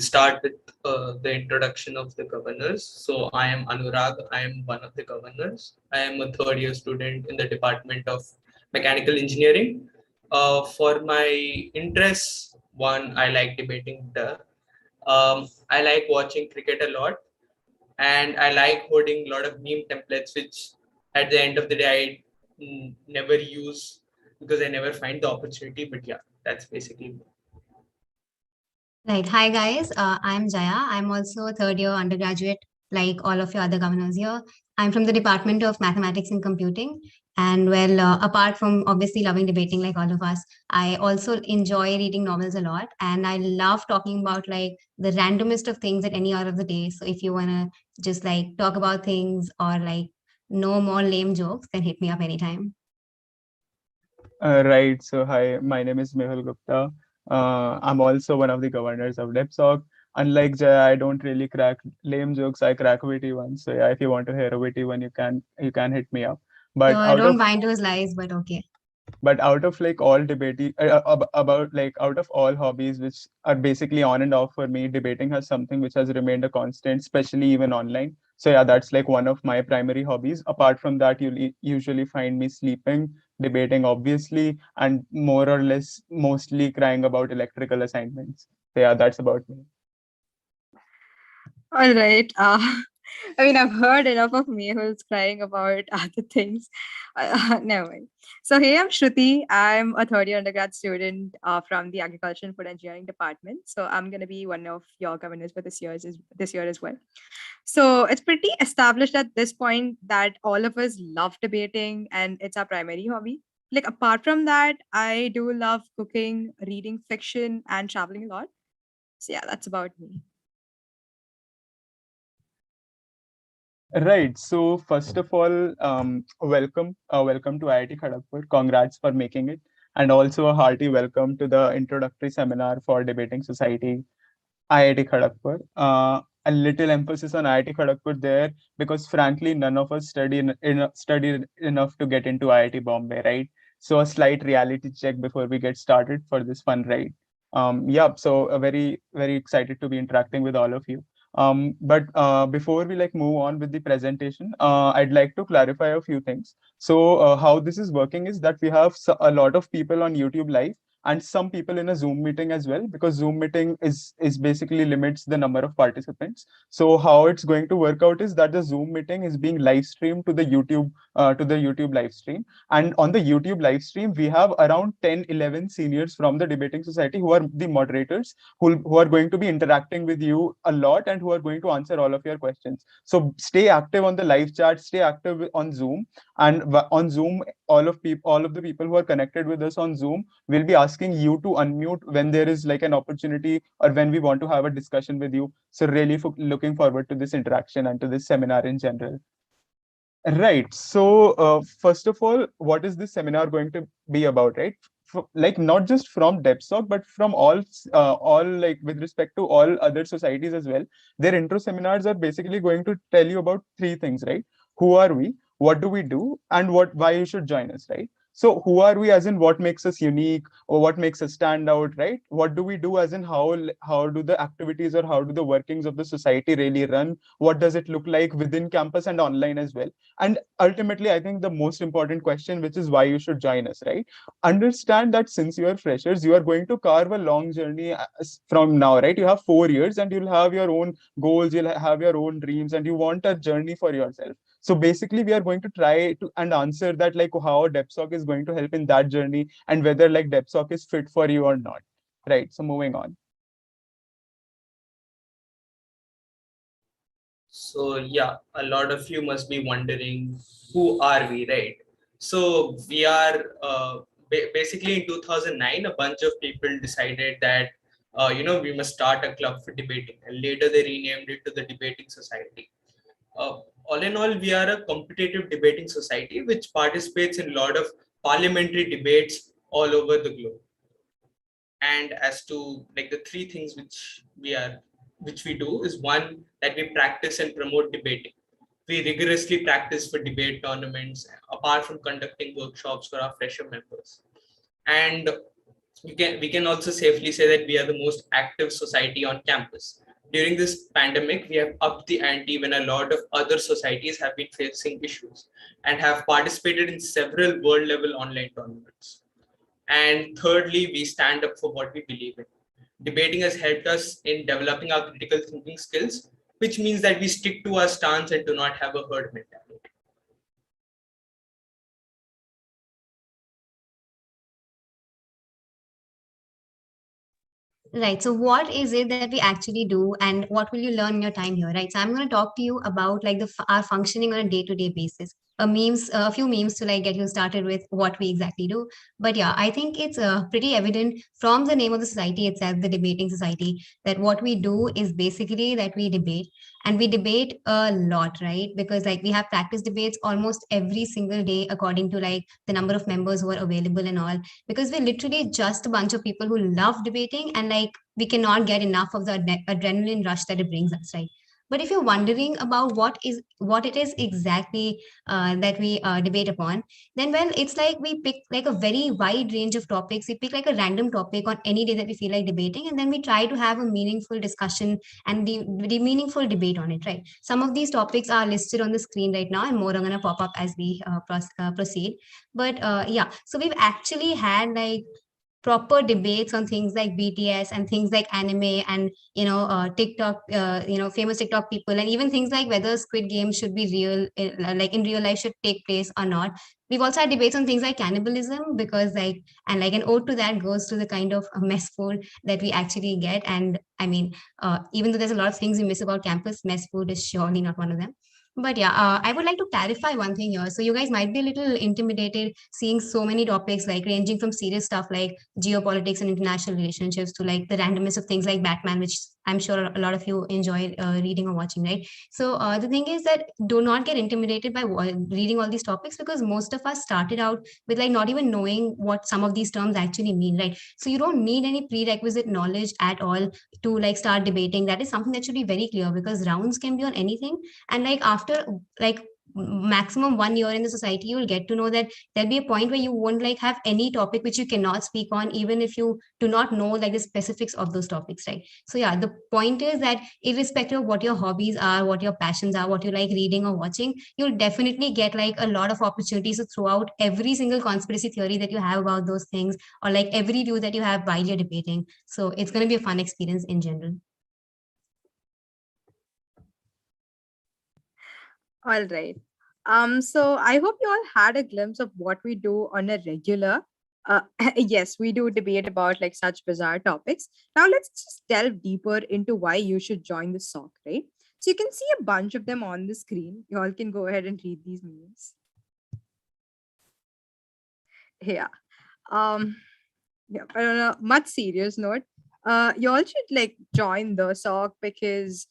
Start with the introduction of the governors. So I am Anurag. I am one of the governors. I am a third year student in the Department of Mechanical Engineering. For my interests, one, I like debating. I like watching cricket a lot, and I like holding a lot of meme templates, which at the end of the day I never use because I never find the opportunity. But yeah, that's basically. Right. Hi, guys. I'm Jaya. I'm also a third year undergraduate, like all of your other governors here. I'm from the Department of Mathematics and Computing. And apart from obviously loving debating like all of us, I also enjoy reading novels a lot. And I love talking about like the randomest of things at any hour of the day. So if you want to just like talk about things or like no more lame jokes, then hit me up anytime. Right. So, hi, my name is Mehul Gupta. I'm also one of the governors of DepSoc. Unlike Jay, I don't really crack lame jokes. I crack witty ones. So, yeah, if you want to hear a witty one, you can hit me up. So But I out don't of mind those lies, but okay. like all debating about like out of all hobbies which are basically on and off for me, debating has something which has remained a constant, especially even online. So yeah, that's like one of my primary hobbies. Apart from that, you'll usually find me sleeping, debating obviously, and more or less mostly crying about electrical assignments. So yeah, that's about me. All right. I mean, I've heard enough of me who's crying about other things. Never mind. So, hey, I'm Shruti. I'm a third year undergrad student from the Agriculture and Food Engineering department. So, I'm going to be one of your governors for this year as well. So, it's pretty established at this point that all of us love debating and it's our primary hobby. Like, apart from that, I do love cooking, reading fiction, and traveling a lot. So, yeah, that's about me. Right. So first of all, welcome to IIT Kharagpur. Congrats for making it, and also a hearty welcome to the introductory seminar for Debating Society, IIT Kharagpur. A little emphasis on IIT Kharagpur there because frankly, none of us studied enough to get into IIT Bombay, right? So a slight reality check before we get started for this fun ride. Yeah, so very excited to be interacting with all of you. But before we like move on with the presentation, I'd like to clarify a few things. So how this is working is that we have a lot of people on YouTube live and some people in a Zoom meeting as well, because Zoom meeting is basically limits the number of participants. So how it's going to work out is that the Zoom meeting is being live streamed to the YouTube live stream, and on the YouTube live stream we have around 10-11 seniors from the debating society who are the moderators, who are going to be interacting with you a lot and who are going to answer all of your questions. So stay active on the live chat, stay active on Zoom, and on Zoom all of the people who are connected with us on Zoom will be asking you to unmute when there is like an opportunity or when we want to have a discussion with you. So really looking forward to this interaction and to this seminar in general. Right. So first of all, what is this seminar going to be about, right? Like not just from DepSoc, but from all like with respect to all other societies as well. Their intro seminars are basically going to tell you about three things, right? Who are we? What do we do? And why you should join us, right? So who are we as in what makes us unique or what makes us stand out, right? What do we do as in how do the activities or how do the workings of the society really run? What does it look like within campus and online as well? And ultimately, I think the most important question, which is why you should join us, right? Understand that since you are freshers, you are going to carve a long journey from now, right? You have 4 years and you'll have your own goals, you'll have your own dreams, and you want a journey for yourself. So basically, we are going to try to and answer that, like how DepSoc is going to help in that journey and whether like DepSoc is fit for you or not. Right. So moving on. So yeah, a lot of you must be wondering, who are we, right? So we are basically in 2009, a bunch of people decided that we must start a club for debating, and later they renamed it to the Debating Society. All in all, we are a competitive debating society which participates in a lot of parliamentary debates all over the globe. And as to like the three things which we do is, one, that we practice and promote debating. We rigorously practice for debate tournaments apart from conducting workshops for our fresher members. And we can also safely say that we are the most active society on campus. During this pandemic, we have upped the ante when a lot of other societies have been facing issues and have participated in several world level online tournaments. And thirdly, we stand up for what we believe in. Debating has helped us in developing our critical thinking skills, which means that we stick to our stance and do not have a herd mentality. Right. So what is it that we actually do and what will you learn in your time here, right? So I'm going to talk to you about like our functioning on a day-to-day basis. A few memes to like get you started with what we exactly do. But yeah, I think it's pretty evident from the name of the society itself, the debating society, that what we do is basically that we debate, and we debate a lot, right? Because like we have practice debates almost every single day according to like the number of members who are available and all, because we're literally just a bunch of people who love debating, and like we cannot get enough of the adrenaline rush that it brings us, right? But if you're wondering about what it is exactly that we debate upon, then well, it's like we pick like a very wide range of topics. We pick like a random topic on any day that we feel like debating, and then we try to have a meaningful discussion and the meaningful debate on it, right? Some of these topics are listed on the screen right now, and more are going to pop up as we proceed. But yeah, so we've actually had like proper debates on things like BTS and things like anime and TikTok, famous TikTok people, and even things like whether Squid Game should be real, like in real life, should take place or not. We've also had debates on things like cannibalism, because like an ode to that goes to the kind of mess food that we actually get. And I mean, even though there's a lot of things we miss about campus, mess food is surely not one of them. But yeah, I would like to clarify one thing here. So you guys might be a little intimidated seeing so many topics, like ranging from serious stuff like geopolitics and international relationships to like the randomness of things like Batman, which I'm sure a lot of you enjoy reading or watching, right? So the thing is that do not get intimidated by reading all these topics, because most of us started out with like not even knowing what some of these terms actually mean, right? So you don't need any prerequisite knowledge at all to like start debating. That is something that should be very clear, because rounds can be on anything. And like after like maximum 1 year in the society, you will get to know that there'll be a point where you won't like have any topic which you cannot speak on, even if you do not know like the specifics of those topics, right? So yeah, the point is that irrespective of what your hobbies are, what your passions are, what you like reading or watching, you'll definitely get like a lot of opportunities to throw out every single conspiracy theory that you have about those things, or like every view that you have while you're debating. So it's going to be a fun experience in general. All right. So I hope you all had a glimpse of what we do on a regular. Uh, yes, we do debate about like such bizarre topics. Now let's just delve deeper into why you should join the SOC, right? So you can see a bunch of them on the screen. You all can go ahead and read these memes. Yeah. Um, yeah, but on a much serious note, you all should like join the SOC because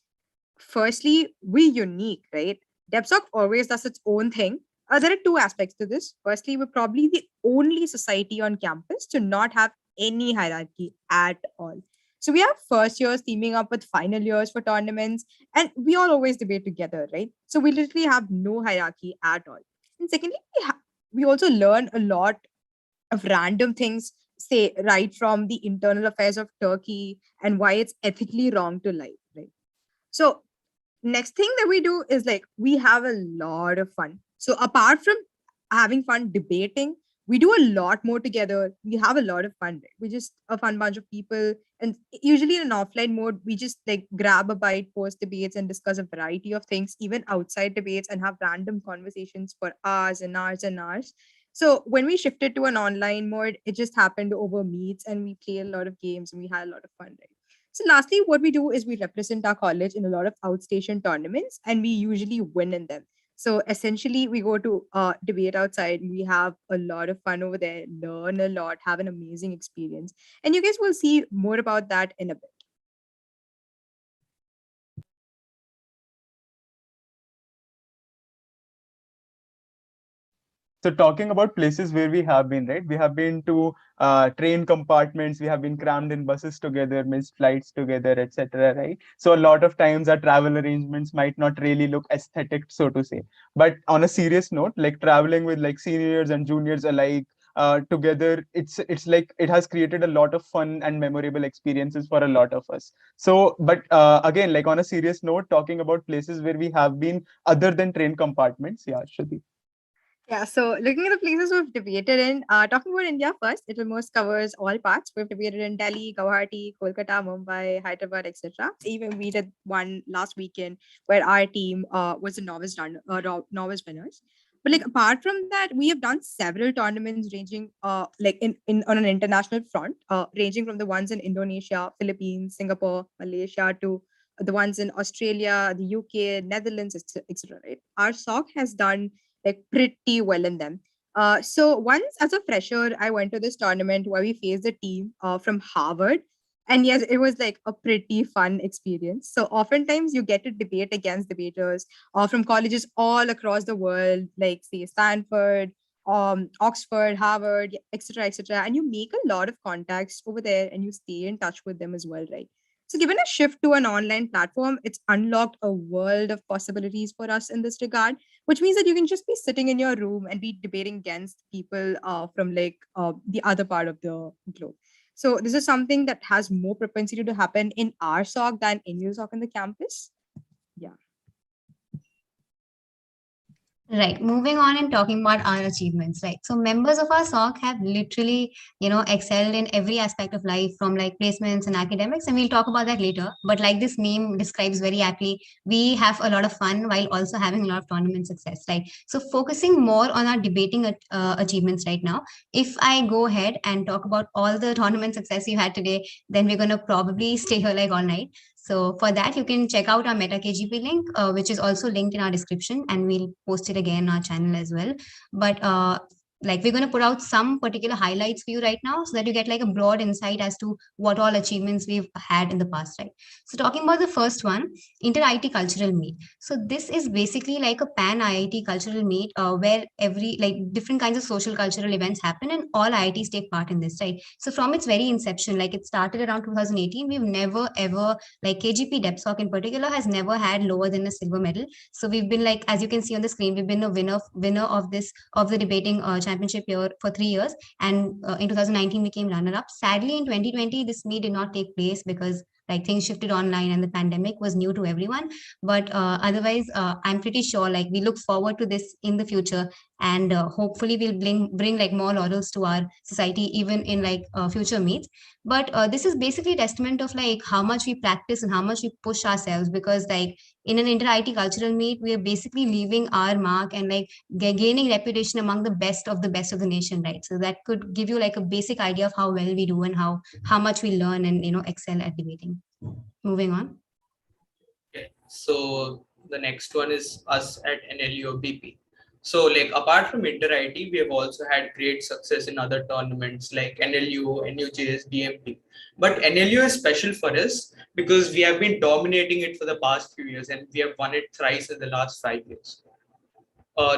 firstly, we're unique, right? DevSoc always does its own thing. There are two aspects to this. Firstly, we're probably the only society on campus to not have any hierarchy at all. So we have first years teaming up with final years for tournaments, and we all always debate together, right? So we literally have no hierarchy at all. And secondly, we also learn a lot of random things, say right from the internal affairs of Turkey and why it's ethically wrong to lie, right? So next thing that we do is like we have a lot of fun. So apart from having fun debating, we do a lot more together. We have a lot of fun, right? We just a fun bunch of people, and usually in an offline mode we just like grab a bite post debates and discuss a variety of things even outside debates and have random conversations for hours and hours and hours. So when we shifted to an online mode, it just happened over meets and we play a lot of games and we had a lot of fun, right? So lastly, what we do is we represent our college in a lot of outstation tournaments and we usually win in them. So essentially, we go to debate outside. We have a lot of fun over there, learn a lot, have an amazing experience. And you guys will see more about that in a bit. So talking about places where we have been, right? We have been to train compartments, we have been crammed in buses together, missed flights together, etc. Right? So a lot of times our travel arrangements might not really look aesthetic, so to say. But on a serious note, like traveling with like seniors and juniors alike, together, it's like it has created a lot of fun and memorable experiences for a lot of us. So, but again, like on a serious note, talking about places where we have been other than train compartments. Yeah, Shruti. Yeah, so looking at the places we've debated in, talking about India first, it almost covers all parts. We've debated in Delhi, Guwahati, Kolkata, Mumbai, Hyderabad, etc. Even we did one last weekend where our team was the novice winners. But like apart from that, we have done several tournaments ranging like in on an international front, ranging from the ones in Indonesia, Philippines, Singapore, Malaysia to the ones in Australia, the UK, Netherlands, etc. Right? Our SOC has done like pretty well in them. So once as a fresher, I went to this tournament where we faced a team from Harvard. And yes, it was like a pretty fun experience. So oftentimes you get to debate against debaters from colleges all across the world, like say Stanford, Oxford, Harvard, etc., etc. And you make a lot of contacts over there and you stay in touch with them as well, right? So, given a shift to an online platform, it's unlocked a world of possibilities for us in this regard, which means that you can just be sitting in your room and be debating against people from like the other part of the globe. So this is something that has more propensity to happen in our SOC than in your SOC in the campus. Yeah. Right. Moving on and talking about our achievements, right? So members of our SOC have literally, excelled in every aspect of life from like placements and academics. And we'll talk about that later. But like this name describes very aptly, we have a lot of fun while also having a lot of tournament success, right? So focusing more on our debating achievements right now. If I go ahead and talk about all the tournament success you had today, then we're going to probably stay here like all night. So for that, you can check out our MetaKGP link, which is also linked in our description, and we'll post it again on our channel as well. But like we're going to put out some particular highlights for you right now so that you get like a broad insight as to what all achievements we've had in the past, right? So talking about the first one, Inter-IIT Cultural Meet. So this is basically like a pan-IIT cultural meet where every like different kinds of social cultural events happen and all IITs take part in this, right? So from its very inception, like it started around 2018, we've never ever like KGP DepSoc in particular has never had lower than a silver medal. So we've been like, as you can see on the screen, we've been a winner of the debating championship year for 3 years, and in 2019 we came runner up. Sadly, in 2020 this meet did not take place because like things shifted online and the pandemic was new to everyone. But otherwise, I'm pretty sure like we look forward to this in the future, and hopefully we'll bring like more laurels to our society even in like future meets. But this is basically a testament of like how much we practice and how much we push ourselves, because like in an inter-IT cultural meet, we are basically leaving our mark and like gaining reputation among the best of the nation, right? So that could give you like a basic idea of how well we do and how much we learn and excel at debating. Moving on. Okay. So the next one is us at NLU BP. So like apart from Inter-IT, we have also had great success in other tournaments like NLU, NUJS, DMT. But NLU is special for us because we have been dominating it for the past few years and we have won it thrice in the last 5 years.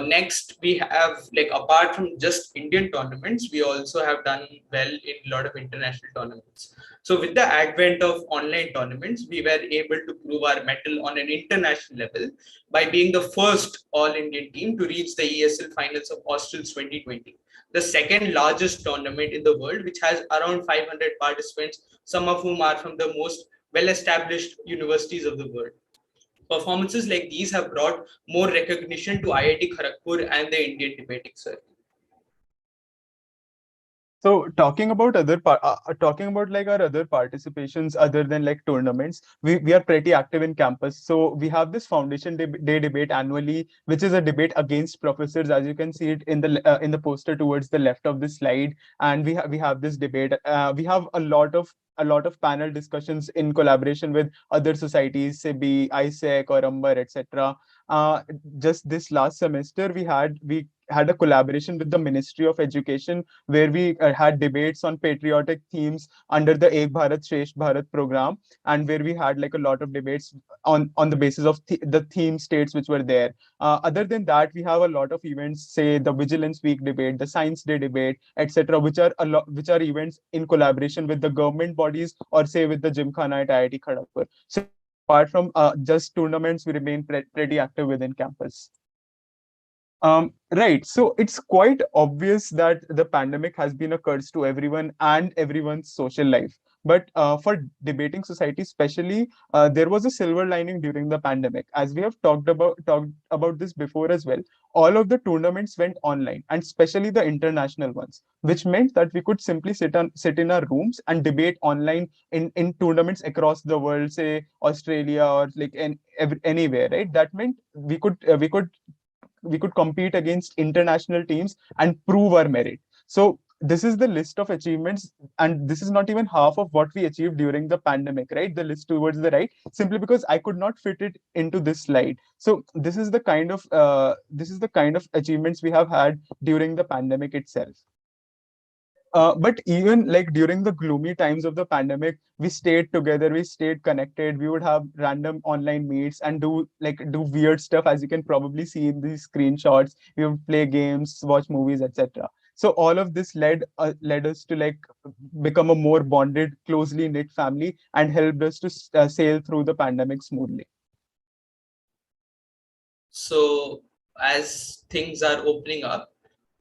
Next, we have like apart from just Indian tournaments, we also have done well in a lot of international tournaments. So with the advent of online tournaments, we were able to prove our mettle on an international level by being the first all-Indian team to reach the ESL finals of Australs 2020, the second largest tournament in the world, which has around 500 participants, some of whom are from the most well-established universities of the world. Performances like these have brought more recognition to IIT Kharagpur and the Indian debating circuit. So talking about like our other participations other than like tournaments, we are pretty active in campus. So we have this foundation day debate annually, which is a debate against professors, as you can see it in the poster towards the left of the slide. And we have this debate. We have a lot of panel discussions in collaboration with other societies, SIBI, ISEC, or Amber, etc. Just this last semester, we had a collaboration with the Ministry of Education where we had debates on patriotic themes under the Ek Bharat Shresth Bharat program, and where we had like a lot of debates on the basis of the theme states which were there. Other than that, we have a lot of events, say the Vigilance Week debate, the Science Day debate, etc., which are events in collaboration with the government bodies or say with the Gymkhana at IIT Kharagpur. So apart from just tournaments, we remain pretty active within campus. Right. So it's quite obvious that the pandemic has been a curse to everyone and everyone's social life. But for debating society, especially, there was a silver lining during the pandemic. As we have talked about this before as well, all of the tournaments went online, and especially the international ones, which meant that we could simply sit in our rooms and debate online in tournaments across the world, say Australia or like anywhere. Right. That meant we could compete against international teams and prove our merit. So this is the list of achievements, and this is not even half of what we achieved during the pandemic, right? The list towards the right, simply because I could not fit it into this slide. So this is the kind of achievements we have had during the pandemic itself. But even like during the gloomy times of the pandemic, we stayed together, we stayed connected. We would have random online meets and do weird stuff, as you can probably see in these screenshots. We would play games, watch movies, etc. So all of this led us to like become a more bonded, closely knit family, and helped us to sail through the pandemic smoothly. So as things are opening up,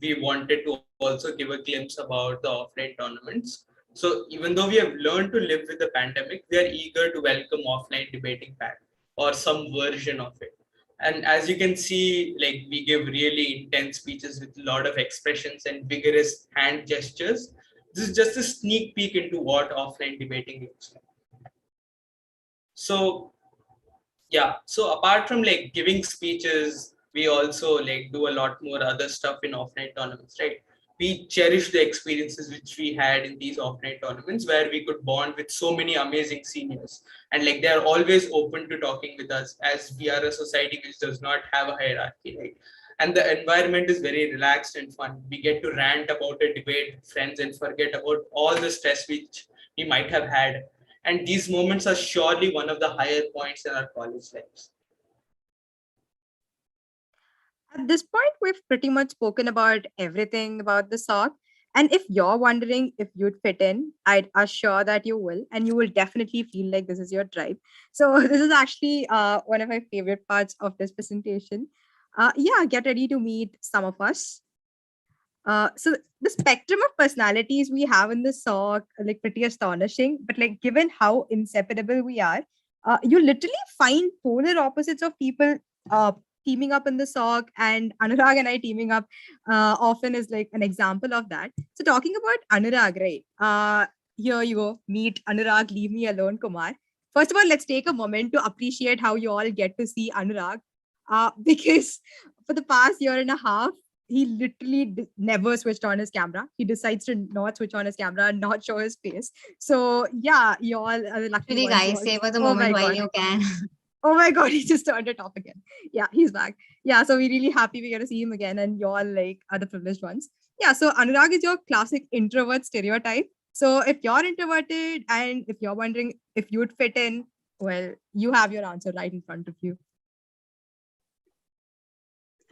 we wanted to also give a glimpse about the offline tournaments. So even though we have learned to live with the pandemic, we are eager to welcome offline debating back, or some version of it. And as you can see, like we give really intense speeches with a lot of expressions and vigorous hand gestures. This is just a sneak peek into what offline debating looks like. So yeah, so apart from like giving speeches, we also like do a lot more other stuff in offline tournaments, right? We cherish the experiences which we had in these offline tournaments, where we could bond with so many amazing seniors, and like they're always open to talking with us, as we are a society which does not have a hierarchy, right? And the environment is very relaxed and fun. We get to rant about a debate with friends and forget about all the stress which we might have had, and these moments are surely one of the higher points in our college lives. At this point, we've pretty much spoken about everything about the sock. And if you're wondering if you'd fit in, I'd assure that you will, and you will definitely feel like this is your tribe. So this is actually one of my favorite parts of this presentation. Yeah, get ready to meet some of us. So the spectrum of personalities we have in the sock are like pretty astonishing. But like given how inseparable we are, you literally find polar opposites of people uh, teaming up in the sock, and Anurag and I teaming up often is like an example of that. So talking about Anurag, right? Here you go. Meet Anurag. Leave me alone, Kumar. First of all, let's take a moment to appreciate how you all get to see Anurag, because for the past year and a half he literally never switched on his camera. He decides to not switch on his camera and not show his face. So yeah, you all are the lucky Really, ones. guys, savor the Oh my moment while god. you can. Oh my god, he just turned it off again. Yeah, he's back. Yeah, so we're really happy we get to see him again, and y'all like are the privileged ones. Yeah, so Anurag is your classic introvert stereotype. So if you're introverted and if you're wondering if you'd fit in, well, you have your answer right in front of you.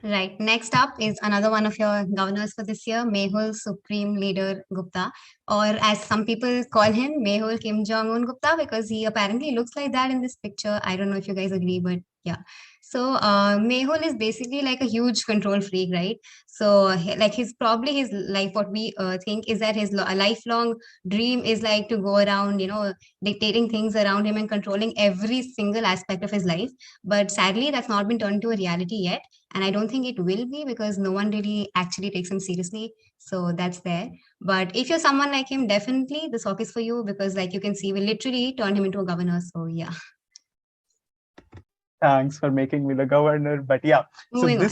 Right. Next up is another one of your governors for this year, Mehul Supreme Leader Gupta, or as some people call him, Mehul Kim Jong-un Gupta, because he apparently looks like that in this picture. I don't know if you guys agree, but yeah. So Mehul is basically like a huge control freak, right? So like his life, what we think is that his a lifelong dream is like to go around, dictating things around him and controlling every single aspect of his life. But sadly, that's not been turned into a reality yet. And I don't think it will be, because no one really actually takes him seriously. So that's there. But if you're someone like him, definitely the sock is for you, because like you can see, we literally turned him into a governor. So yeah. Thanks for making me the governor. But yeah, so Moving on.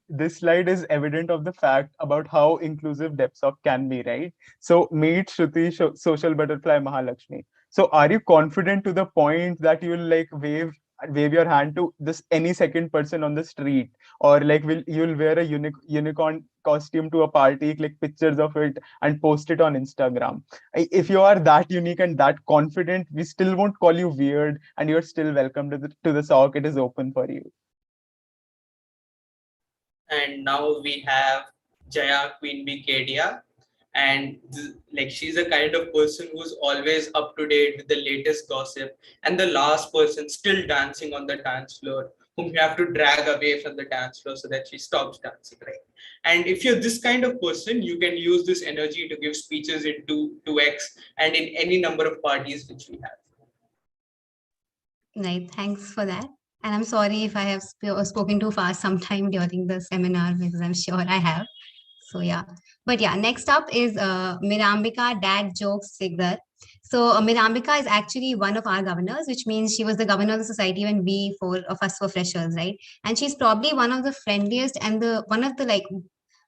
this slide is evident of the fact about how inclusive DepSoc can be, right? So meet Shruti, social butterfly Mahalakshmi. So are you confident to the point that you will like wave your hand to this any second person on the street, or like you'll wear a unicorn costume to a party, click pictures of it and post it on Instagram? If you are that unique and that confident, we still won't call you weird, and you're still welcome to the sock. It is open for you. And now we have Jaya Queen Bee Kedia, and like she's a kind of person who's always up to date with the latest gossip, and the last person still dancing on the dance floor whom you have to drag away from the dance floor so that she stops dancing, right? And if you're this kind of person, you can use this energy to give speeches in 2x and in any number of parties which we have. Right, thanks for that. And I'm sorry if I have spoken too fast sometime during the seminar, because I'm sure I have. So yeah, but yeah, next up is Mirambika Dad Jokes Sigdar. So Mirambika is actually one of our governors, which means she was the governor of the society when we four of us were freshers, right? And she's probably one of the friendliest and the one of the like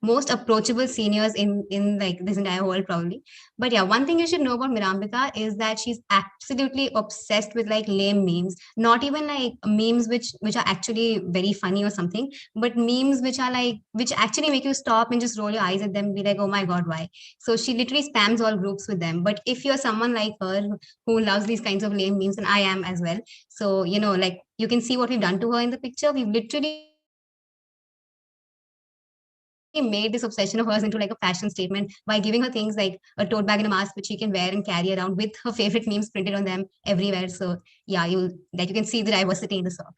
most approachable seniors in like this entire world probably. But yeah, one thing you should know about Mirambika is that she's absolutely obsessed with like lame memes, not even like memes which are actually very funny or something, but memes which are like which actually make you stop and just roll your eyes at them and be like, oh my god, why? So she literally spams all groups with them. But if you're someone like her who loves these kinds of lame memes, and I am as well, so you know, like you can see what we've done to her in the picture. We've literally made this obsession of hers into like a fashion statement by giving her things like a tote bag and a mask which she can wear and carry around with her favorite memes printed on them everywhere. So yeah, you can see the diversity in the sock.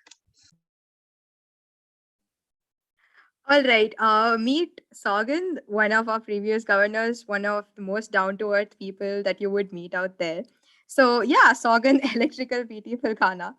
All right. Meet Sagan, one of our previous governors, one of the most down to earth people that you would meet out there. So yeah, Sagan Electrical PT Filkhana.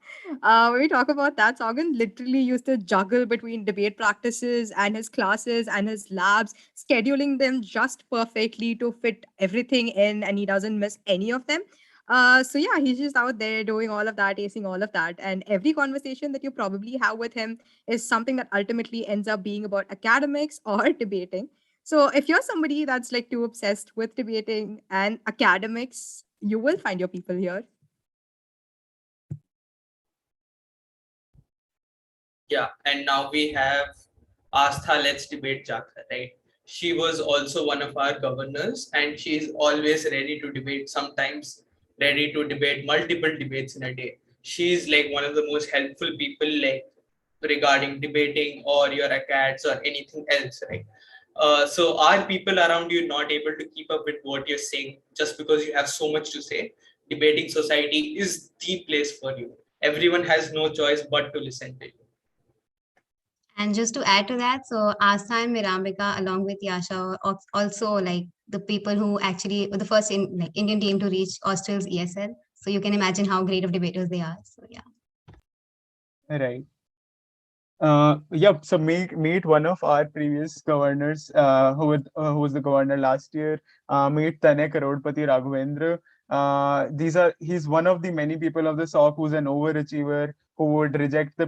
When we talk about that, Sagan literally used to juggle between debate practices and his classes and his labs, scheduling them just perfectly to fit everything in, and he doesn't miss any of them. So yeah, he's just out there doing all of that, acing all of that, and every conversation that you probably have with him is something that ultimately ends up being about academics or debating. So if you're somebody that's like too obsessed with debating and academics, you will find your people here. Yeah, and now we have Astha Let's Debate Jaka, right? She was also one of our governors, and she is always ready to debate, sometimes ready to debate multiple debates in a day. She is like one of the most helpful people, like regarding debating or your acads or anything else, right? So are people around you not able to keep up with what you're saying just because you have so much to say? Debating society is the place for you. Everyone has no choice but to listen to you. And just to add to that, so Astha and Mirambika, along with Yasha, are also like the people who actually were the first like Indian team to reach Australia's ESL. So you can imagine how great of debaters they are. So yeah. Right. Yep. So meet one of our previous governors, who was the governor last year. Meet Tanay Karodpati Raghavendra. He's one of the many people of the SOC who's an overachiever, who would reject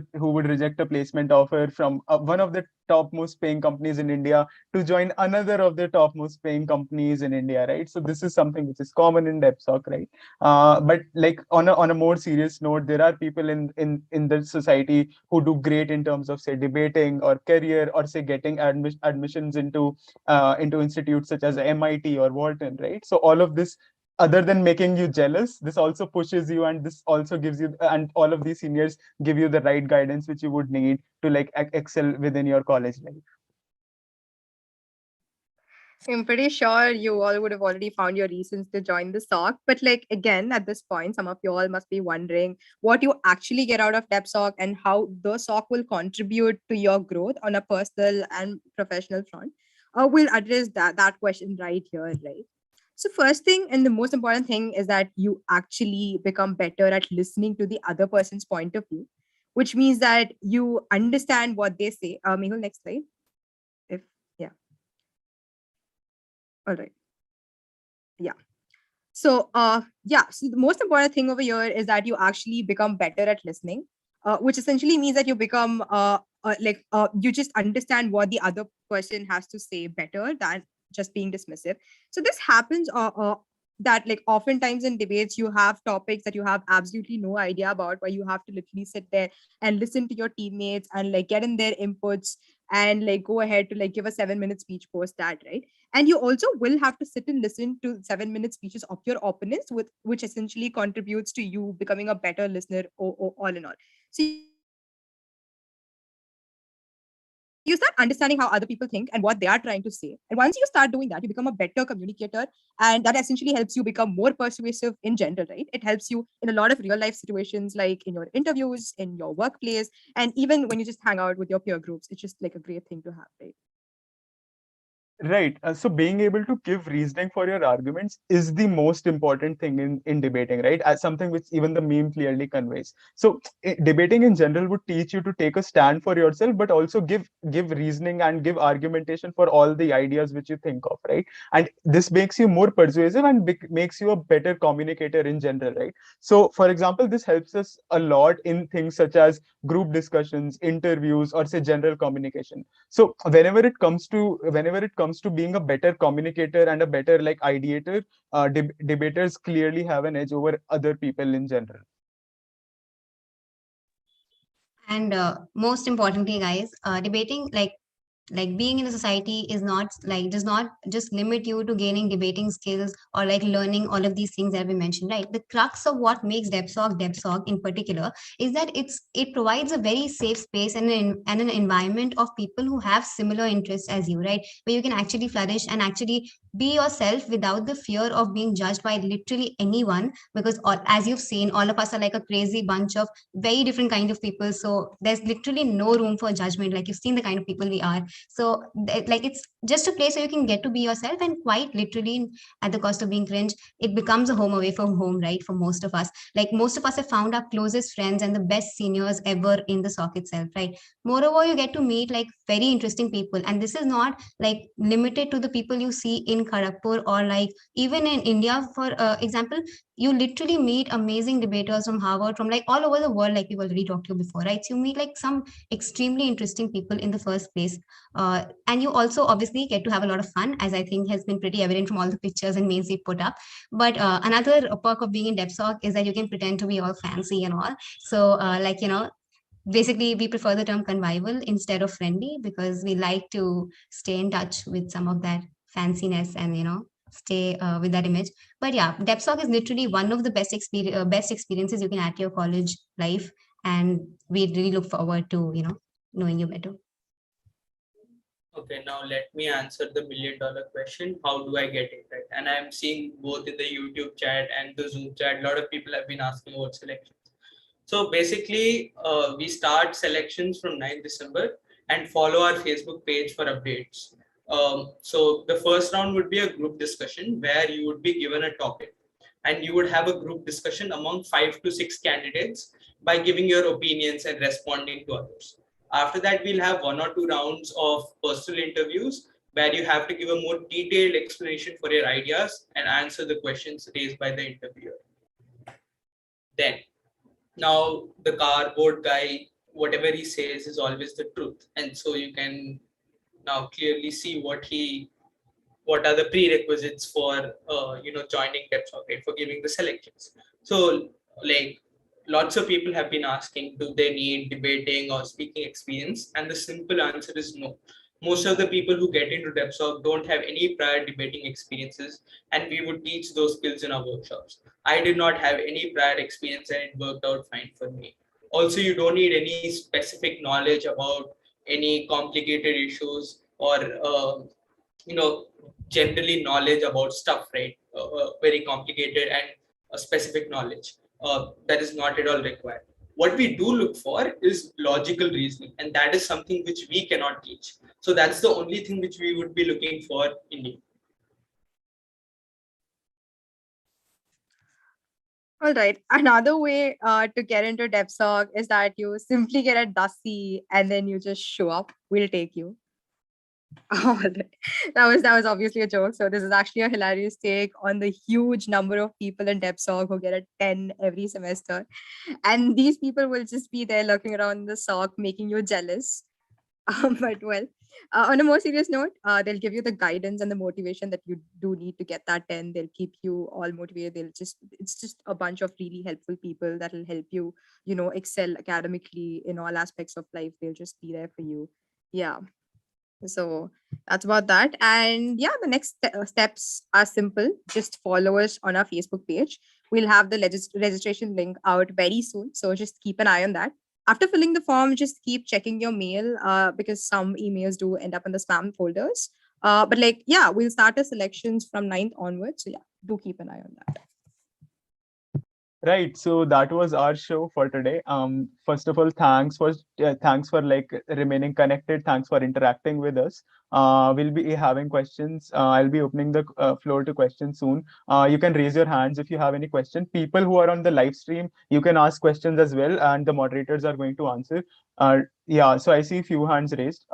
a placement offer from one of the topmost paying companies in India to join another of the topmost paying companies in India, right? So this is something which is common in DepSoc, right? But like on a more serious note, there are people in the society who do great in terms of say debating or career or say getting admissions into institutes such as MIT or Wharton, right? So all of this, other than making you jealous, this also pushes you, and this also gives you, and all of these seniors give you the right guidance which you would need to like excel within your college life. I'm pretty sure you all would have already found your reasons to join the SOC. But like again, at this point, some of you all must be wondering what you actually get out of DepSoc and how the SOC will contribute to your growth on a personal and professional front. We'll address that question right here, right? So first thing and the most important thing is that you actually become better at listening to the other person's point of view, which means that you understand what they say. Mehul, next slide. If yeah, all right. Yeah. So, so the most important thing over here is that you actually become better at listening, which essentially means that you become you just understand what the other person has to say better than just being dismissive. So this happens that like oftentimes in debates you have topics that you have absolutely no idea about, where you have to literally sit there and listen to your teammates and like get in their inputs and like go ahead to like give a 7 minute speech post that, right? And you also will have to sit and listen to 7 minute speeches of your opponents, with which essentially contributes to you becoming a better listener all in all. So you have to be able to listen to the other person's point of view, you start understanding how other people think and what they are trying to say. And once you start doing that, you become a better communicator. And that essentially helps you become more persuasive in general, right? It helps you in a lot of real life situations, like in your interviews, in your workplace, and even when you just hang out with your peer groups. It's just like a great thing to have, right? Right. So being able to give reasoning for your arguments is the most important thing in debating, right? As something which even the meme clearly conveys. So debating in general would teach you to take a stand for yourself, but also give reasoning and give argumentation for all the ideas which you think of, right? And this makes you more persuasive and makes you a better communicator in general, right? So, for example, this helps us a lot in things such as group discussions, interviews, or say general communication. So whenever it comes to being a better communicator and a better like ideator, debaters clearly have an edge over other people in general. And most importantly, guys, debating like being in a society is not like does not just limit you to gaining debating skills or like learning all of these things that we mentioned, right? The crux of what makes DebSoc in particular is that it provides a very safe space and an environment of people who have similar interests as you, right? Where you can actually flourish and actually be yourself without the fear of being judged by literally anyone, because as you've seen, all of us are like a crazy bunch of very different kind of people, so there's literally no room for judgment. Like, you've seen the kind of people we are. So like, it's just a place where you can get to be yourself, and quite literally, at the cost of being cringe, it becomes a home away from home, right? For most of us, like most of us have found our closest friends and the best seniors ever in the SOC itself, right? Moreover, you get to meet like very interesting people, and this is not like limited to the people you see in Kharagpur or like even in India, for example. You literally meet amazing debaters from Harvard, from like all over the world, like we've already talked to you before, right? So you meet like some extremely interesting people in the first place. And you also obviously get to have a lot of fun, as I think has been pretty evident from all the pictures and memes we put up. But another perk of being in DebSoc is that you can pretend to be all fancy and all. So like, basically we prefer the term convivial instead of friendly, because we like to stay in touch with some of that fanciness and stay with that image. But yeah, DebSoc is literally one of the best experiences you can add to your college life, and we really look forward to knowing you better. Okay, now let me answer the $1,000,000 question. How do I get it, right? And I'm seeing both in the YouTube chat and the Zoom chat, a lot of people have been asking about selections. So basically, we start selections from 9th December and follow our Facebook page for updates. So the first round would be a group discussion where you would be given a topic, and you would have a group discussion among 5 to 6 candidates by giving your opinions and responding to others. After that, we'll have 1 or 2 rounds of personal interviews where you have to give a more detailed explanation for your ideas and answer the questions raised by the interviewer. Then, now the cardboard guy, whatever he says is always the truth. And so you can now clearly see what are the prerequisites for joining DebSoc, right, for giving the selections. So like, lots of people have been asking, do they need debating or speaking experience? And the simple answer is no. Most of the people who get into DebSoc don't have any prior debating experiences, and we would teach those skills in our workshops. I did not have any prior experience, and it worked out fine for me. Also, you don't need any specific knowledge about any complicated issues or generally knowledge about stuff, right? Very complicated and specific knowledge. That is not at all required. What we do look for is logical reasoning, and that is something which we cannot teach. So that's the only thing which we would be looking for in you. All right. Another way to get into DebSoc is that you simply get a DUSI and then you just show up. We'll take you. Oh, that was obviously a joke. So this is actually a hilarious take on the huge number of people in DebSoc who get a 10 every semester. And these people will just be there looking around the SOC, making you jealous. But well, on a more serious note, they'll give you the guidance and the motivation that you do need to get that 10. They'll keep you all motivated. It's just a bunch of really helpful people that will help you, excel academically in all aspects of life. They'll just be there for you. Yeah. So that's about that. And yeah, the next steps are simple. Just follow us on our Facebook page. We'll have the registration link out very soon. So just keep an eye on that. After filling the form, just keep checking your mail because some emails do end up in the spam folders. But like, yeah, we'll start the selections from 9th onwards. So yeah, do keep an eye on that. Right, so that was our show for today. First of all, thanks for like remaining connected. Thanks for interacting with us. We'll be having questions. I'll be opening the floor to questions soon. You can raise your hands if you have any question. People who are on the live stream, you can ask questions as well, and the moderators are going to answer. Yeah, so I see a few hands raised.